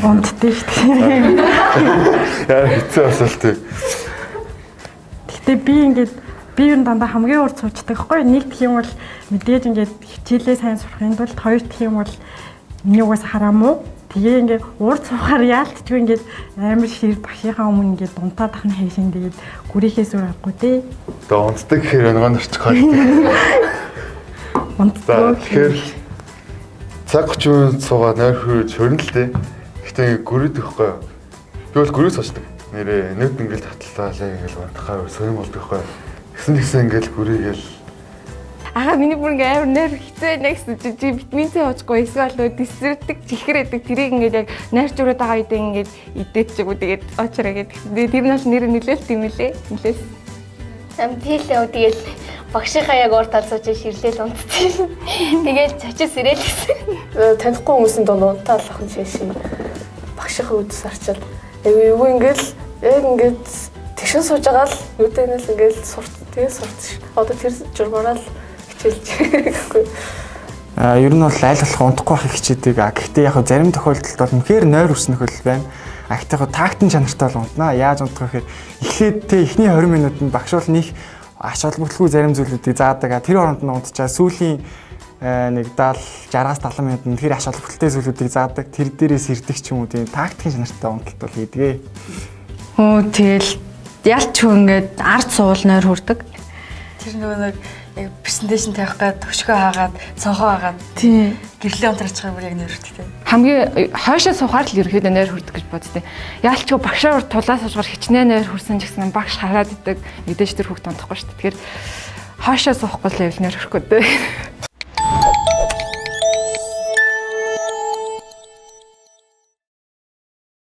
Унтдээ шүү дээ. Яа хэцүү асуулт. Гэтэ би ингээд би юу дандаа хамгийн урд суучдаг хгүй. Нэг гэх юм бол мэдээж ингээд хичээлээ сайн сурахын тулд, хоёр гэх юм бол миний угаас хараамуу. Тэгээ ингээд урд суухаар яалтчгүй ингээд амар шир багшийнхаа өмнө ингээд унтаад ахны хайшин тэгээд гүрийнхээс өөр авахгүй дээ. Тэгээ унтдаг гэхээр нөгөө нэрч гоё. Унтдаг. Тэгэхээр цаг 30 минут суугаад нойр хөрөж хөрнө л дээ. Гэтэ гүрээд өгөхгүй юу? Би бол гүрээс очдог. Нэрээ нэг ингээл татлаалаа ингээл унтахаар сонирм болдог хгүй. Тэгсэн ингээл гүрийгээл Ага миний бүр ингээ амар нойр хэцүү байна гэсэн чи витамин С уучгүй эсвэл дистритик чихрэдэг тэрийг ингээд яг нойрч өрөөд байгаа үед ингээд идээд чиг үгээд очроо гэдэг. Тэр нь бол нэр нөлөөлт юм лээ. Нөлөөс. Амтилээ тэгэл багшийнхаа яг урд талцууч ширлэл унтчих. Тэгэл цочис ирээл гэсэн. Танихгүй хүмүүсийн дунд унтаалах нь шишин. Багшийнхаа үдс арчаад яг юу ингээл яг ингээд тэгшин сууж байгаа л нүдэнээс ингээл сурт тэгээ сурт. Одоо тэр журмаараа л хичээлж. Ер нь бол аль болох унтахгүй байх хичээдэг. Гэхдээ яг зарим тохиолдолд бол үнэхээр нойр өрснөх хөл байна. Гэхдээ тактин чанартай бол унтнаа. Яаж унтах вэ гэхээр эхлээд тэ эхний 20 минутанд багш бол нэг ач холбогдолгүй зарим зүйлүүдийг заадаг. Тэр хооронд нь унтчаа сүүлийн нэг 60-аас 70 минутанд үнэхээр ач холбогдолтой зүйлүүдийг заадаг. Тэр дээрээс ирдэг ч юм уу тийм тактикийн чанартай унталт бол хийдгээ. Тэгэл ялчгүй ингээд ард суул нойр хүрдэг. Тэр нөгөө нэг яг презентацийн тавих гээд төгшгөө хаагаад цонхоо хаагаад гэрлээ унтраачихсан бүр яг нойр хүрдэг. Хамгийн хойшоо суухаар л ерөөхдөө нойр хүрдэг гэж боддیں۔ Яалчгүй багшаар тулаас суушгаар хичнээн нойр хүрсэн ч гэсэн багш хараад идэг. Мэдээж тэр хүүхд унтахгүй шүү дээ. Тэгэхээр хойшоо суухгүй л нойр хүрхгүй дээ.